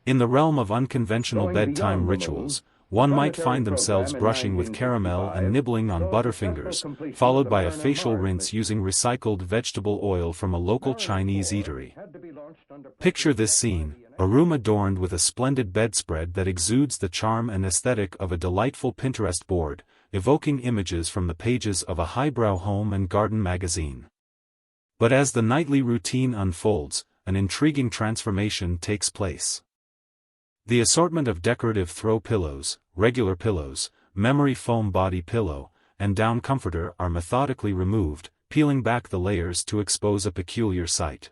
In the realm of unconventional bedtime rituals, one might find themselves brushing with caramel and nibbling on Butterfingers, followed by a facial rinse using recycled vegetable oil from a local Chinese eatery. Picture this scene, a room adorned with a splendid bedspread that exudes the charm and aesthetic of a delightful Pinterest board, evoking images from the pages of a highbrow home and garden magazine. But as the nightly routine unfolds, an intriguing transformation takes place. The assortment of decorative throw pillows, regular pillows, memory foam body pillow, and down comforter are methodically removed, peeling back the layers to expose a peculiar sight.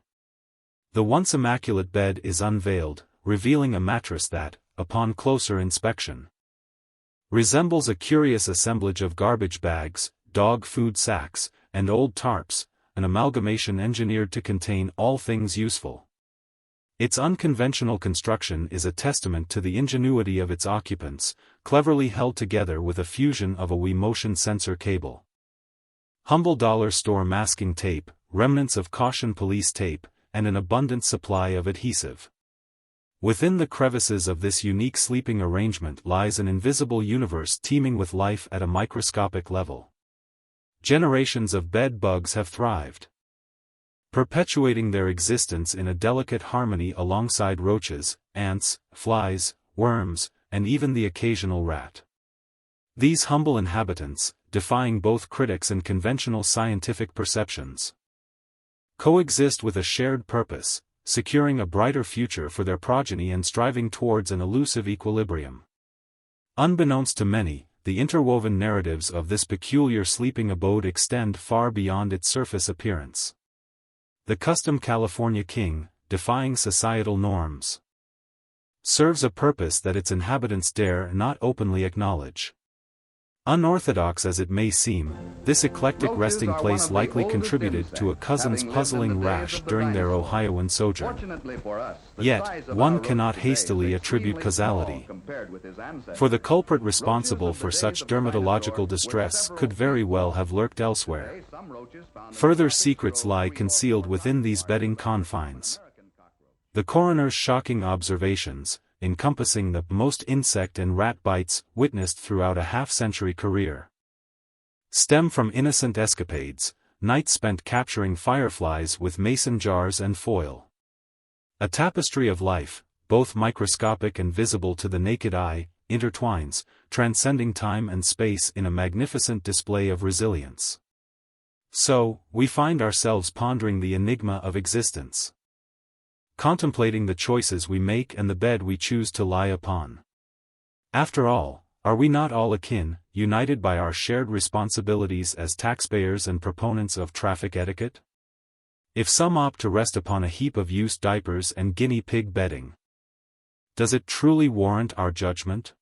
The once immaculate bed is unveiled, revealing a mattress that, upon closer inspection, resembles a curious assemblage of garbage bags, dog food sacks, and old tarps, an amalgamation engineered to contain all things useful. Its unconventional construction is a testament to the ingenuity of its occupants, cleverly held together with a fusion of a Wii motion sensor cable, humble dollar store masking tape, remnants of caution police tape, and an abundant supply of adhesive. Within the crevices of this unique sleeping arrangement lies an invisible universe teeming with life at a microscopic level. Generations of bed bugs have thrived, perpetuating their existence in a delicate harmony alongside roaches, ants, flies, worms, and even the occasional rat. These humble inhabitants, defying both critics and conventional scientific perceptions, coexist with a shared purpose, securing a brighter future for their progeny and striving towards an elusive equilibrium. Unbeknownst to many, the interwoven narratives of this peculiar sleeping abode extend far beyond its surface appearance. The custom California king, defying societal norms, serves a purpose that its inhabitants dare not openly acknowledge. Unorthodox as it may seem, this eclectic resting place likely contributed to a cousin's puzzling rash during their Ohioan sojourn. Yet, one cannot hastily attribute causality, for the culprit responsible for such dermatological distress could very well have lurked elsewhere. Further secrets lie concealed within these bedding confines. The coroner's shocking observations, encompassing the most insect and rat bites witnessed throughout a half-century career, stem from innocent escapades, nights spent capturing fireflies with mason jars and foil. A tapestry of life, both microscopic and visible to the naked eye, intertwines, transcending time and space in a magnificent display of resilience. So, we find ourselves pondering the enigma of existence, contemplating the choices we make and the bed we choose to lie upon. After all, are we not all akin, united by our shared responsibilities as taxpayers and proponents of traffic etiquette? If some opt to rest upon a heap of used diapers and guinea pig bedding, does it truly warrant our judgment?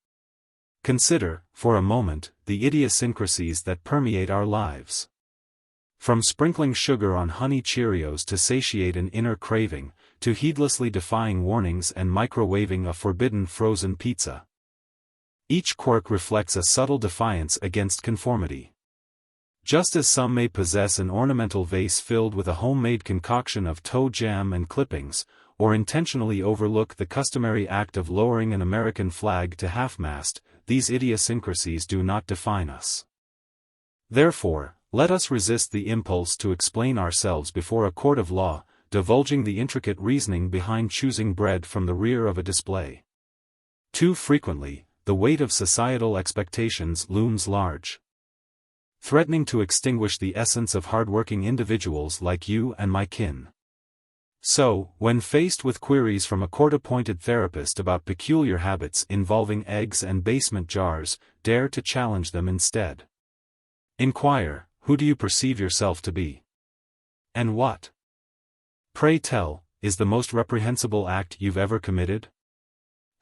Consider, for a moment, the idiosyncrasies that permeate our lives. From sprinkling sugar on honey Cheerios to satiate an inner craving, to heedlessly defying warnings and microwaving a forbidden frozen pizza. Each quirk reflects a subtle defiance against conformity. Just as some may possess an ornamental vase filled with a homemade concoction of toe jam and clippings, or intentionally overlook the customary act of lowering an American flag to half-mast, these idiosyncrasies do not define us. Therefore, let us resist the impulse to explain ourselves before a court of law, divulging the intricate reasoning behind choosing bread from the rear of a display. Too frequently, the weight of societal expectations looms large, threatening to extinguish the essence of hardworking individuals like you and my kin. So, when faced with queries from a court-appointed therapist about peculiar habits involving eggs and basement jars, dare to challenge them instead. Inquire, who do you perceive yourself to be? And what, pray tell, is the most reprehensible act you've ever committed?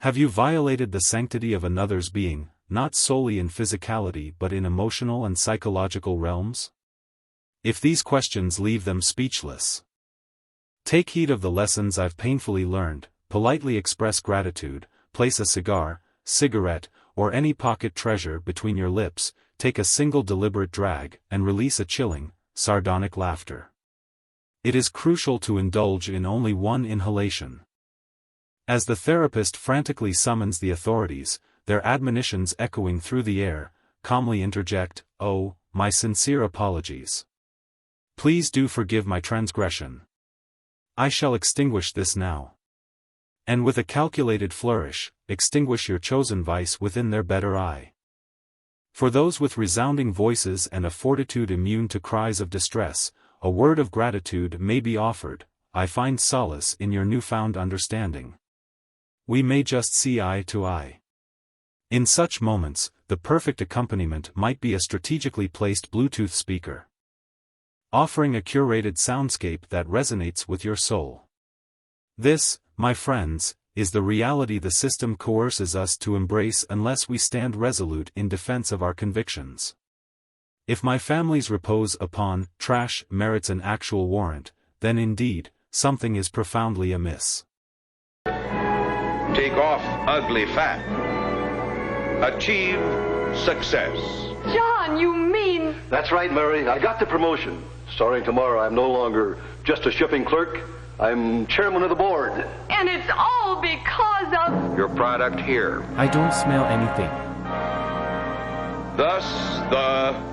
Have you violated the sanctity of another's being, not solely in physicality but in emotional and psychological realms? If these questions leave them speechless, take heed of the lessons I've painfully learned, politely express gratitude, place a cigar, cigarette, or any pocket treasure between your lips, take a single deliberate drag, and release a chilling, sardonic laughter. It is crucial to indulge in only one inhalation. As the therapist frantically summons the authorities, their admonitions echoing through the air, calmly interject, "Oh, my sincere apologies. Please do forgive my transgression. I shall extinguish this now." And with a calculated flourish, extinguish your chosen vice within their better eye. For those with resounding voices and a fortitude immune to cries of distress, a word of gratitude may be offered. I find solace in your newfound understanding. We may just see eye to eye. In such moments, the perfect accompaniment might be a strategically placed Bluetooth speaker, offering a curated soundscape that resonates with your soul. This, my friends, is the reality the system coerces us to embrace unless we stand resolute in defense of our convictions. If my family's repose upon trash merits an actual warrant, then indeed, something is profoundly amiss. Take off ugly fat. Achieve success. John, you mean... That's right, Mary. I got the promotion. Starting tomorrow, I'm no longer just a shipping clerk. I'm chairman of the board. And it's all because of... Your product here. I don't smell anything. Thus,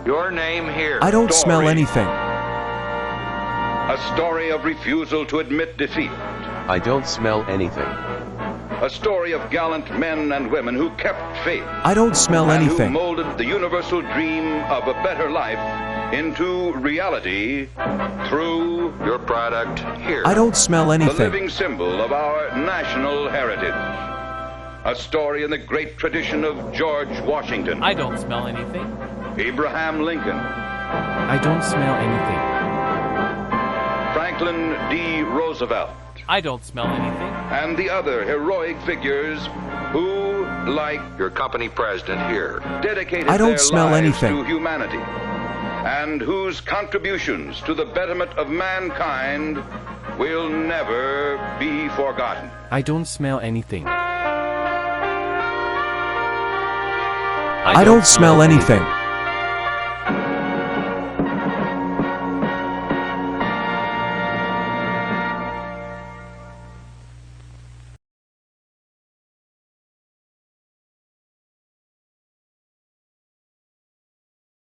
your name here. I don't smell anything. A story of refusal to admit defeat. I don't smell anything. A story of gallant men and women who kept faith. I don't smell and anything. Who molded the universal dream of a better life into reality through your product here. I don't smell anything. The living symbol of our national heritage. A story in the great tradition of George Washington. I don't smell anything. Abraham Lincoln. I don't smell anything. Franklin D. Roosevelt. I don't smell anything. And the other heroic figures who, like your company president here, dedicated I don't their smell lives anything. to humanity, and whose contributions to the betterment of mankind will never be forgotten. I don't smell anything. I don't smell anything.